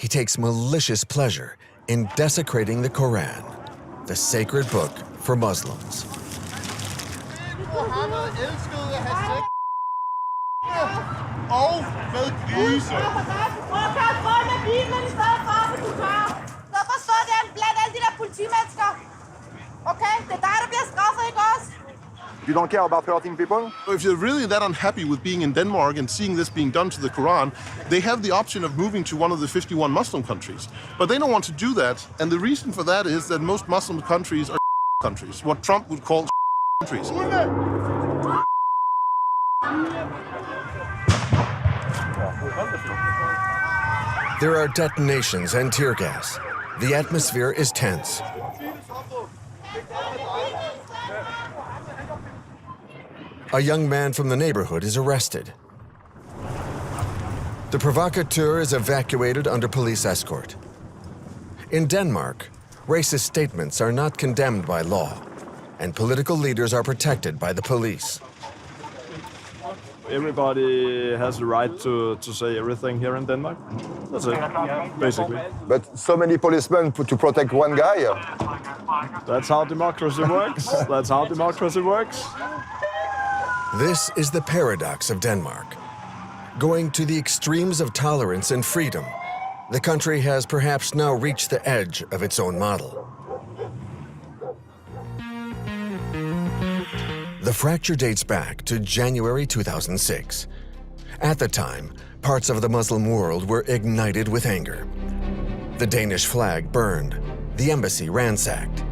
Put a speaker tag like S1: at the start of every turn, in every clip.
S1: he takes malicious pleasure in desecrating the Koran, the sacred book for Muslims.
S2: You don't care about hurting people?
S3: If you're really that unhappy with being in Denmark and seeing this being done to the Quran, they have the option of moving to one of the 51 Muslim countries. But they don't want to do that, and the reason for that is that most Muslim countries are countries, what Trump would call countries.
S1: There are detonations and tear gas. The atmosphere is tense. A young man from the neighborhood is arrested. The provocateur is evacuated under police escort. In Denmark, racist statements are not condemned by law, and political leaders are protected by the police.
S4: Everybody has the right to say everything here in Denmark. That's it, basically.
S2: But so many policemen to protect one guy?
S4: That's how democracy works. That's how democracy works.
S1: This is the paradox of Denmark. Going to the extremes of tolerance and freedom, the country has perhaps now reached the edge of its own model. The fracture dates back to January 2006. At the time, parts of the Muslim world were ignited with anger. The Danish flag burned, the embassy ransacked.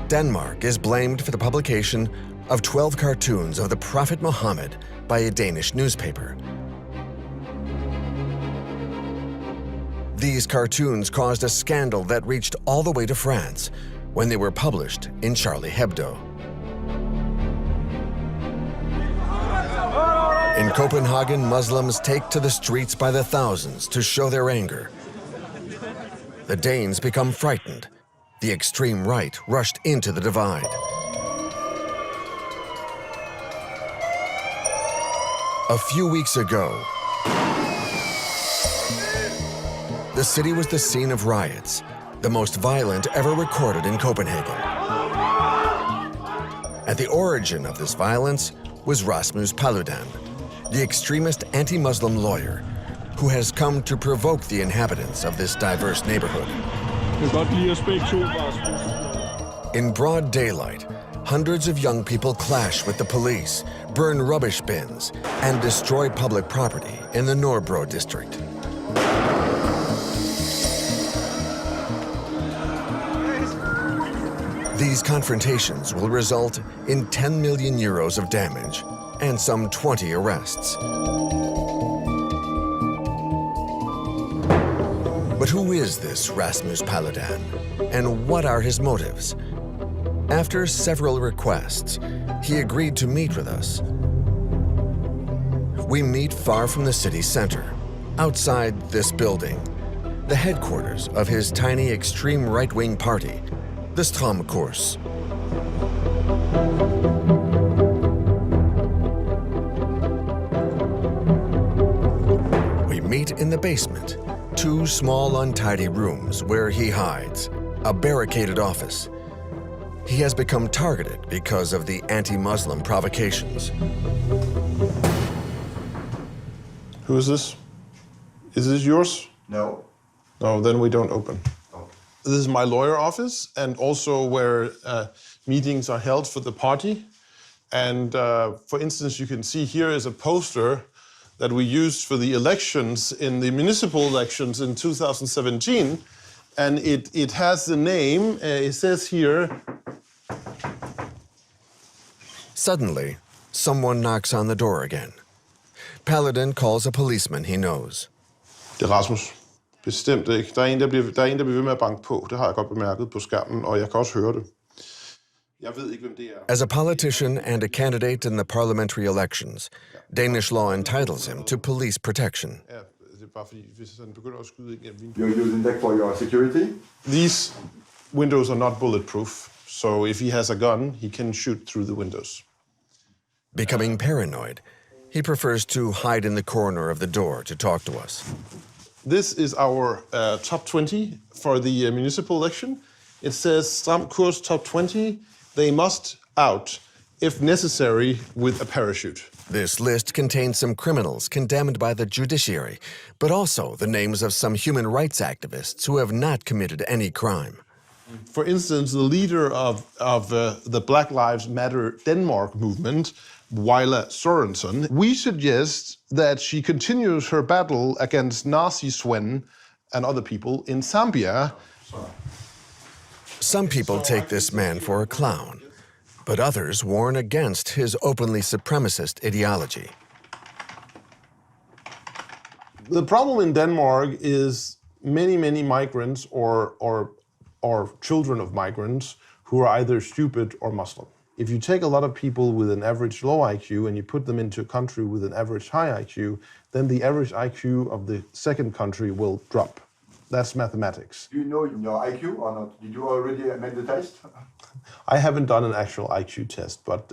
S1: Denmark is blamed for the publication of 12 cartoons of the Prophet Muhammad by a Danish newspaper. These cartoons caused a scandal that reached all the way to France when they were published in Charlie Hebdo. In Copenhagen, Muslims take to the streets by the thousands to show their anger. The Danes become frightened. The extreme right rushed into the divide. A few weeks ago, the city was the scene of riots, the most violent ever recorded in Copenhagen. At the origin of this violence was Rasmus Paludan, the extremist anti-Muslim lawyer who has come to provoke the inhabitants of this diverse neighborhood. In broad daylight, hundreds of young people clash with the police, burn rubbish bins, and destroy public property in the Nordbro district. These confrontations will result in 10 million euros of damage and some 20 arrests. But who is this Rasmus Paludan, and what are his motives? After several requests, he agreed to meet with us. We meet far from the city center, outside this building, the headquarters of his tiny extreme right-wing party, the Strømkurs. We meet in the basement, two small untidy rooms where he hides, a barricaded office. He has become targeted because of the anti-Muslim provocations.
S3: Who is this? Is this yours?
S2: No.
S3: No, then we don't open. This is my lawyer office, and also where meetings are held for the party. And for instance, you can see here is a poster that we used for the elections in the municipal elections in 2017. And it has the name, it says here.
S1: Suddenly, someone knocks on the door again. Paludan calls a policeman he knows.
S3: Det er Rasmus. Bestemt ikke. Der er en, der bliver ved med at banke på. Det har jeg godt bemærket på skærmen, og jeg kan også høre det. Jeg ved ikke, hvem det er.
S1: As a politician and a candidate in the parliamentary elections, Danish law entitles him to police protection.
S3: Ja, det er bare fordi, hvis han begynder at skyde ind gennem vinduet.
S2: You're using that for your security?
S3: These windows are not bulletproof, so if he has a gun, he can shoot through the windows.
S1: Becoming paranoid, he prefers to hide in the corner of the door to talk to us.
S3: This is our top 20 for the municipal election. It says Stram Kurs top 20. They must out, if necessary, with a parachute.
S1: This list contains some criminals condemned by the judiciary, but also the names of some human rights activists who have not committed any crime.
S3: For instance, the leader of the Black Lives Matter Denmark movement, Willa Sorensen, we suggest that she continues her battle against Nazi Sven and other people in Zambia.
S1: Some people take this man for a clown, but others warn against his openly supremacist ideology.
S3: The problem in Denmark is many migrants or children of migrants who are either stupid or Muslim. If you take a lot of people with an average low IQ and you put them into a country with an average high IQ, then the average IQ of the second country will drop. That's mathematics.
S2: Do you know your IQ or not? Did you already make the test?
S3: I haven't done an actual IQ test, but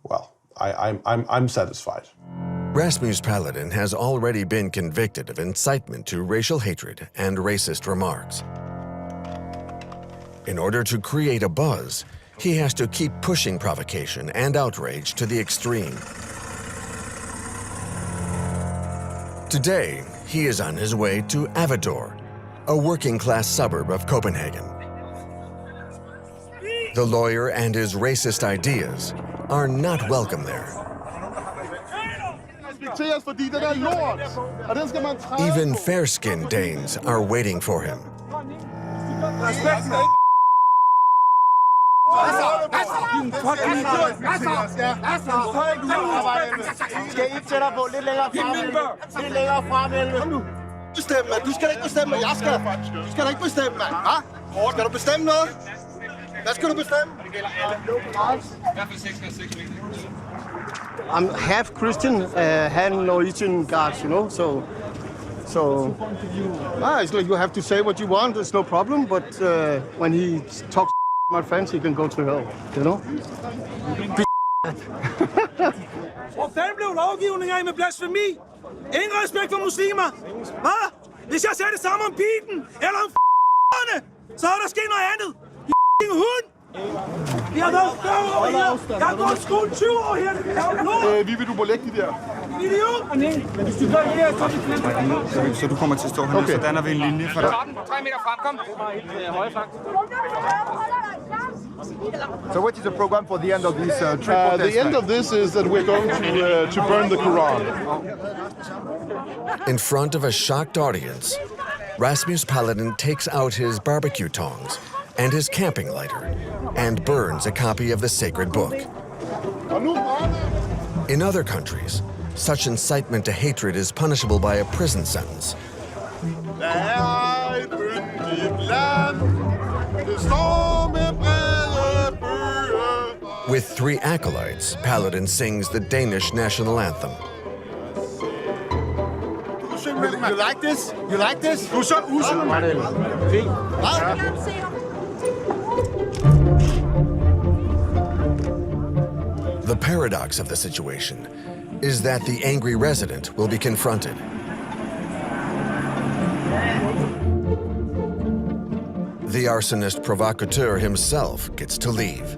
S3: well, I'm satisfied.
S1: Rasmus Paludan has already been convicted of incitement to racial hatred and racist remarks. In order to create a buzz, he has to keep pushing provocation and outrage to the extreme. Today, he is on his way to Avedør, a working-class suburb of Copenhagen. The lawyer and his racist ideas are not welcome there. Even fair-skinned Danes are waiting for him.
S5: I'm half Christian, half Norwegian guards, you know, so it's like you have to say what you want, there's no problem, but when he talks my friends, he can go to hell, you know?
S6: Hvor fanden blev lovgivningen af med blasfemi? Ingen respekt for muslimer. Hvad? Hvis jeg sagde det samme om piten, eller om f***erne, så er der sket noget andet. J***ing hund! Vi har været 40 år her. Jeg har gået skole 20 år her.
S2: Vi vil du må lægge de der.
S6: Idiot! Men hvis du gør det her, så er det knemt.
S7: Så du kommer til at stå hernede, så danner vi en linje for dig.
S6: 3 meter frem, kom. Højre flank.
S2: So what is the program for the end of this trip protest?
S3: The end of this is that we're going to burn the Quran.
S1: In front of a shocked audience, Rasmus Paludan takes out his barbecue tongs and his camping lighter and burns a copy of the sacred book. In other countries, such incitement to hatred is punishable by a prison sentence. With 3 acolytes, Paludan sings the Danish national anthem.
S5: You like this? You like this?
S1: The paradox of the situation is that the angry resident will be confronted. The arsonist provocateur himself gets to leave,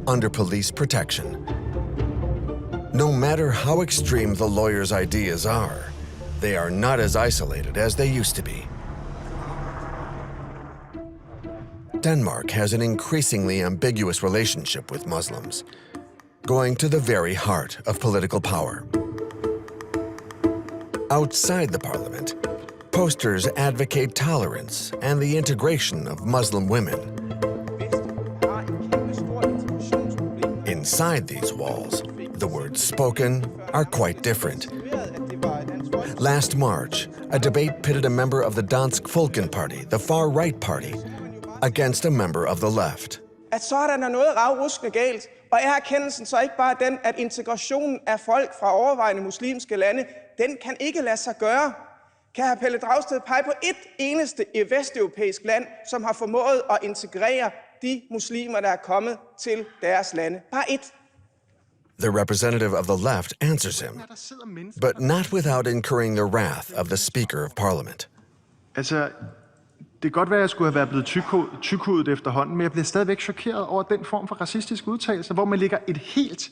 S1: under police protection. No matter how extreme the lawyer's ideas are, they are not as isolated as they used to be. Denmark has an increasingly ambiguous relationship with Muslims, going to the very heart of political power. Outside the parliament, posters advocate tolerance and the integration of Muslim women. Inside these walls, the words spoken are quite different. Last March, a debate pitted a member of the Dansk Folkeparti, the far-right party, against a member of the left.
S8: At så er der noget ravruskende galt, og er erkendelsen så ikke bare den, at integrationen af folk fra overvejende muslimske lande, den kan ikke lade sig gøre? Kan hr. Pelle Dragsted pege på et eneste vesteuropæisk land, som har formået at integrere de muslimer, der er kommet til deres lande? Bare et.
S1: The representative of the left answers him, but not without incurring the wrath of the Speaker of Parliament.
S2: Altså, det kan godt være, at jeg skulle have været blevet tykhudet efterhånden, men jeg bliver stadigvæk chokeret over den form for racistisk udtalelse, hvor man lægger et helt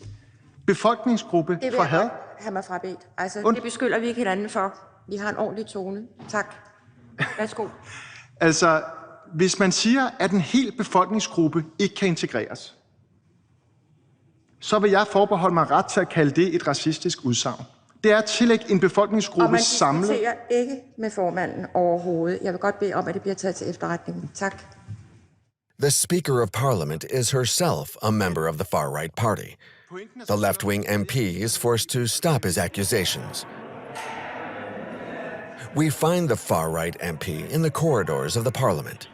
S2: befolkningsgruppe for had.
S9: Det vil jeg have mig frabedt. Altså, det beskylder vi ikke hinanden for. Vi har en ordentlig tone. Tak. Værsgo.
S2: Altså, hvis man siger, at en hel befolkningsgruppe ikke kan integreres, så vil jeg forbeholde mig ret til at kalde det et racistisk udsagn. Det er at tillægge en befolkningsgruppe samlet.
S9: Og man diskuterer ikke med formanden overhovedet. Jeg vil godt bede om, at det bliver taget til efterretning. Tak.
S1: The Speaker of Parliament is herself a member of the far-right party. The left-wing MP is forced to stop his accusations. We find the far-right MP in the corridors of the Parliament.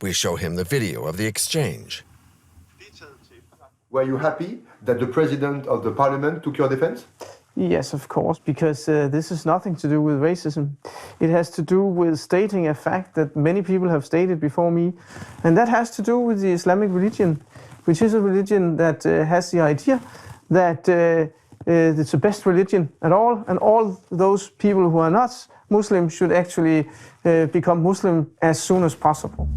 S1: We show him the video of the exchange.
S10: Were you happy that the President of the Parliament took your defense?
S11: Yes, of course, because this has nothing to do with racism. It has to do with stating a fact that many people have stated before me, and that has to do with the Islamic religion, which is a religion that has the idea that it's the best religion at all, and all those people who are not Muslim should actually become Muslim as soon as possible.